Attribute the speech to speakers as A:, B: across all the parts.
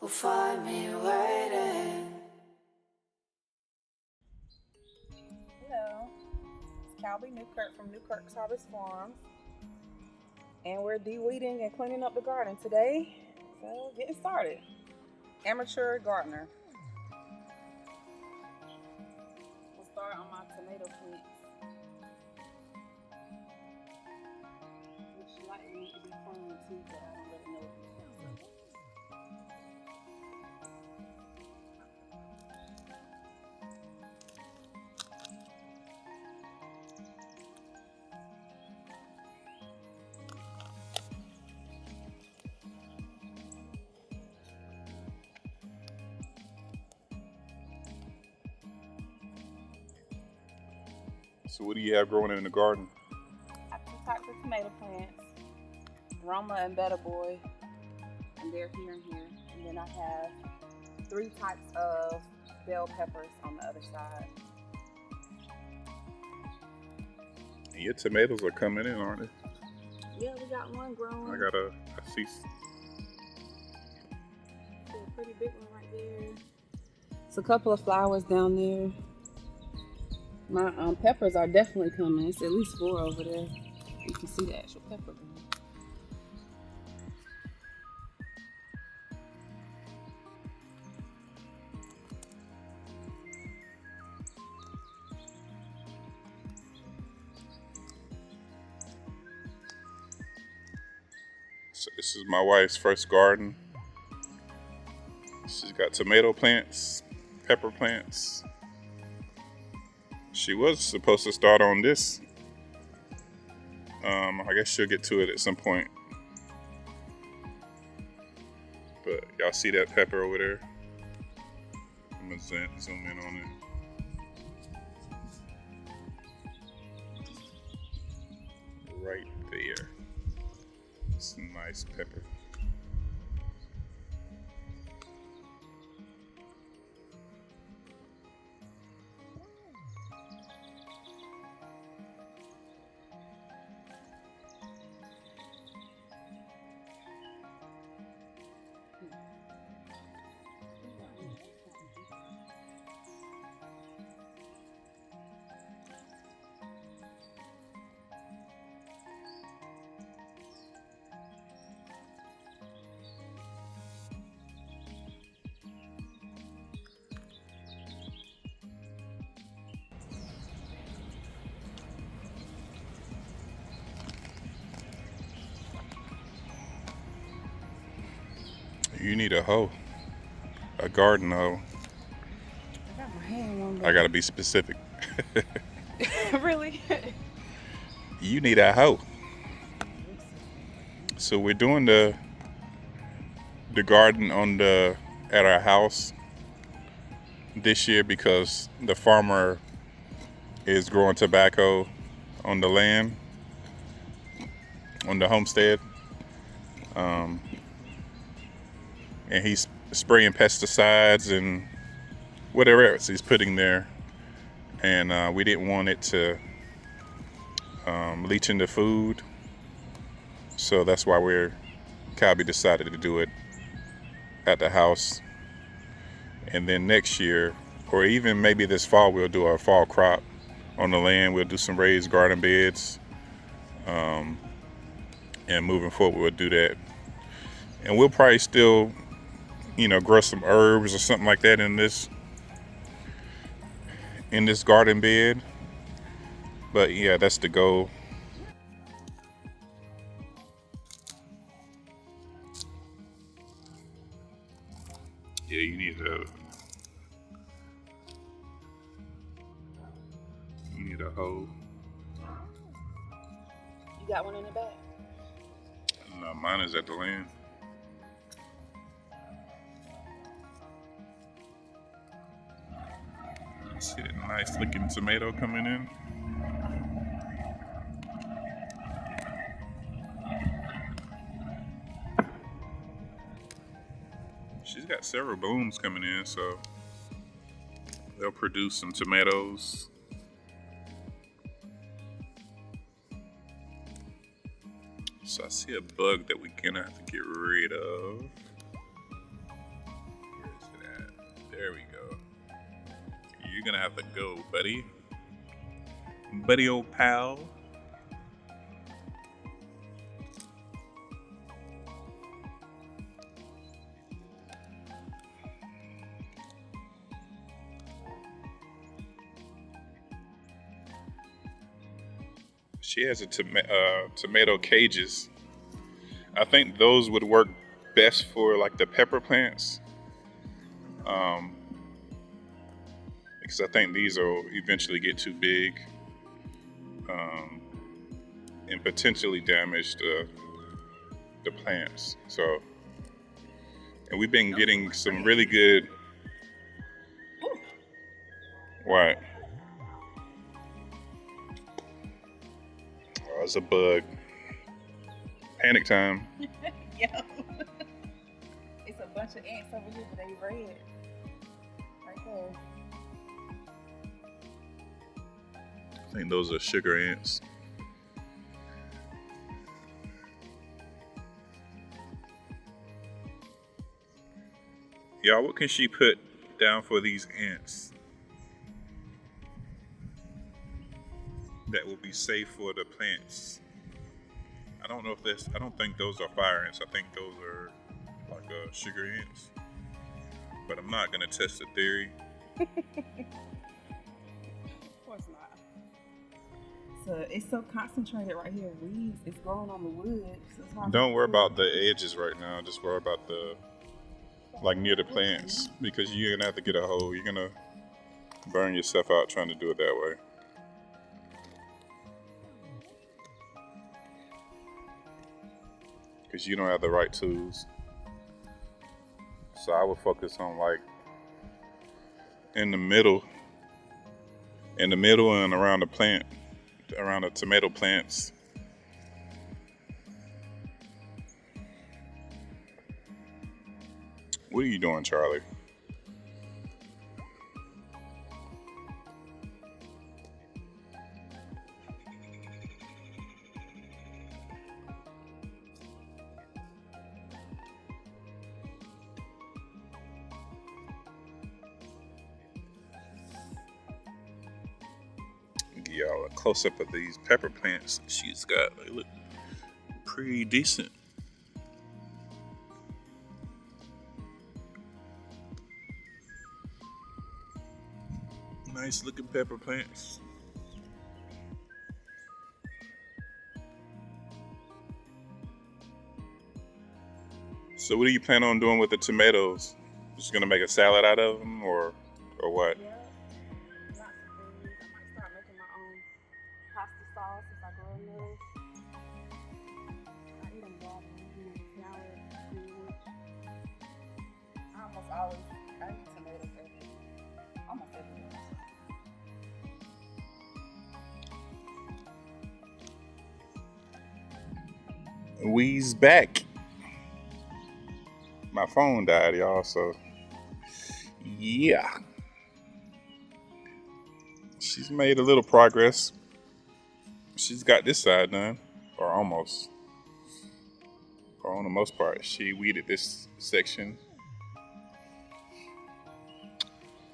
A: will find me waiting.
B: Hello, it's Calbee Newkirk from Newkirk Harvest Farm, and we're de-weeding and cleaning up the garden today. So getting started. Amateur gardener. We'll start on my tomato plants, which likely need to be pruned too, but I don't really know what to do.
C: So what do you have growing in the garden?
B: I have two types of tomato plants, Roma and Better Boy, and they're here and here. And then I have three types of bell peppers on the other side.
C: And your tomatoes are coming in, aren't they?
B: Yeah, we got one grown.
C: I see.
B: A pretty big one right there. It's a couple of flowers down there. My peppers are definitely coming. It's at least 4 over there. You can see the actual pepper green.
C: So this is my wife's first garden. She's got tomato plants, pepper plants. She was supposed to start on this. I guess she'll get to it at some point. But y'all see that pepper over there? I'm gonna zoom in on it. Right there. It's a nice pepper. You need a hoe, a garden hoe.
B: I got my hand on
C: I gotta be specific.
B: Really?
C: You need a hoe. So we're doing the garden at our house this year because the farmer is growing tobacco on the land, on the homestead. And he's spraying pesticides and whatever else he's putting there. And we didn't want it to leach into food. So that's why Calbee decided to do it at the house. And then next year, or even maybe this fall, we'll do a fall crop on the land. We'll do some raised garden beds. And moving forward, we'll do that. And we'll probably still, grow some herbs or something like that in this garden bed. But yeah, that's the goal. Yeah, you need a hoe.
B: You got one in the back?
C: No, mine is at the land. See that nice looking tomato coming in? She's got several blooms coming in, so they'll produce some tomatoes. So I see a bug that we're gonna have to get rid of. There we go. You're gonna have to go, buddy. Buddy old pal. She has a tomato cages. I think those would work best for like the pepper plants. Because I think these will eventually get too big and potentially damage the plants. So, and we've been getting some really good. What? Oh, it's a bug. Panic time.
B: Yeah. It's a bunch of ants over here, but they red. Right there.
C: I think those are sugar ants. Y'all, what can she put down for these ants that will be safe for the plants? I don't know if I don't think those are fire ants. I think those are like sugar ants. But I'm not gonna test the theory.
B: Of course not. So it's so concentrated right here. Weeds, it's growing on the wood. So it's hard
C: Don't
B: to
C: worry
B: pull.
C: about the edges right now. Just worry about the like near the plants, because you're gonna have to get a hole. You're gonna burn yourself out trying to do it that way. Because you don't have the right tools. So I would focus on like in the middle and around the plant, around the tomato plants. What are you doing, Charlie? Give y'all a close up of these pepper plants she's got. They look pretty decent. Nice looking pepper plants. So what do you plan on doing with the tomatoes? Just gonna make a salad out of them, or what?
B: Yeah. Lots of things. I might start making my own pasta sauce if I grow enough. I eat them raw, salad, spinach. I eat tomatoes almost every day.
C: We's back. My phone died, y'all, so yeah. She's made a little progress. She's got this side done, or almost. Or on the most part, she weeded this section.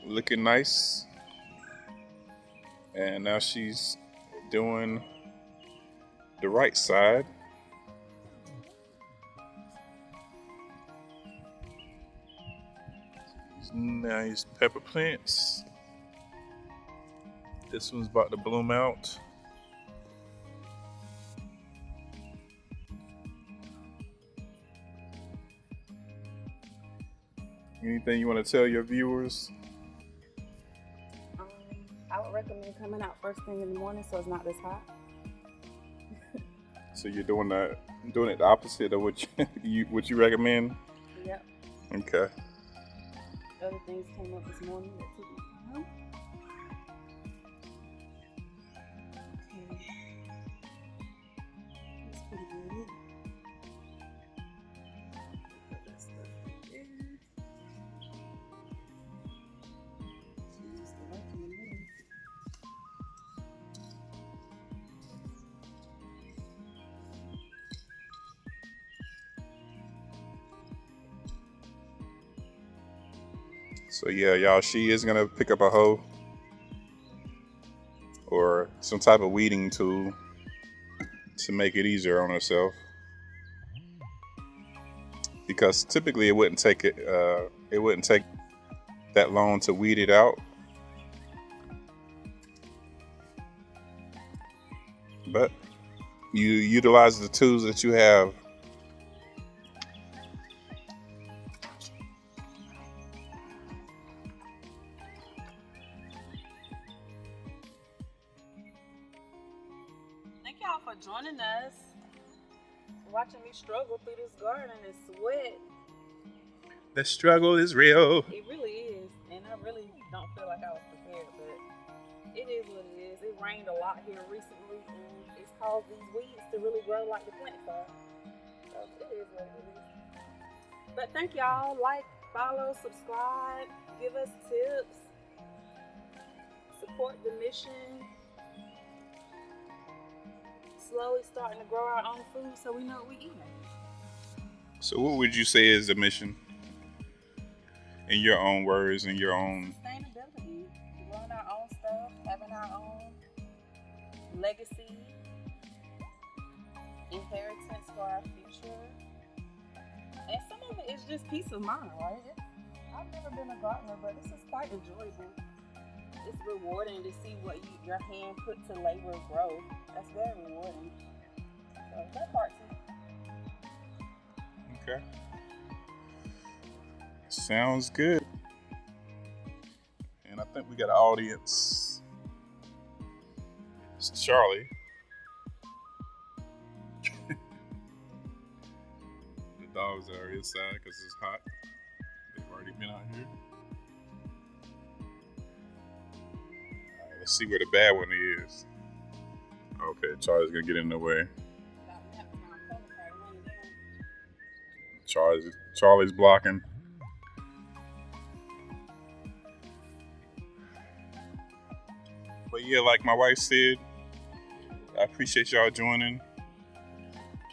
C: Looking nice. And now she's doing the right side. Nice pepper plants. This one's about to bloom out. Anything you want to tell your viewers?
B: I would recommend coming out first thing in the morning so it's not this hot.
C: So you're doing it the opposite of what you recommend?
B: Yep.
C: Okay.
B: Other things came up this morning that took me time. Okay. That's pretty good. Put that stuff right there. Just go right in the middle.
C: So yeah, y'all, she is gonna pick up a hoe or some type of weeding tool to make it easier on herself, because typically it wouldn't take that long to weed it out. But you utilize the tools that you have.
B: Thank y'all for joining us. Watching me struggle through this garden and sweat.
C: The struggle is real.
B: It really is. And I really don't feel like I was prepared, but it is what it is. It rained a lot here recently, and it's caused these weeds to really grow like the plants are. So it is what it is. But thank y'all. Like, follow, subscribe, give us tips, support the mission. Slowly starting to grow our own food so we know what we eat.
C: So what would you say is the mission? In your own words, in your own...
B: Sustainability. Growing our own stuff, having our own legacy, inheritance for our future. And some of it is just peace of mind, right? I've never been a gardener, but this is quite enjoyable. It's rewarding to see what your hand put to labor grow. That's very rewarding. So that part too.
C: Okay. Sounds good. And I think we got an audience. It's Charlie. The dogs are inside because it's hot. They've already been out here. Let's see where the bad one is. Okay, Charlie's gonna get in the way. Charlie's blocking. But yeah, like my wife said, I appreciate y'all joining.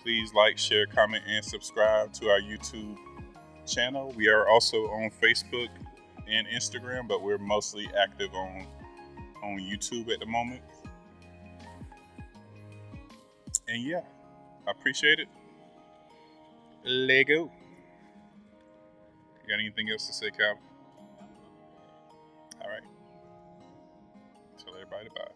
C: Please like, share, comment, and subscribe to our YouTube channel. We are also on Facebook and Instagram, but we're mostly active on YouTube at the moment. And yeah, I appreciate it. Lego. You got anything else to say, Cal? All right. Tell everybody bye.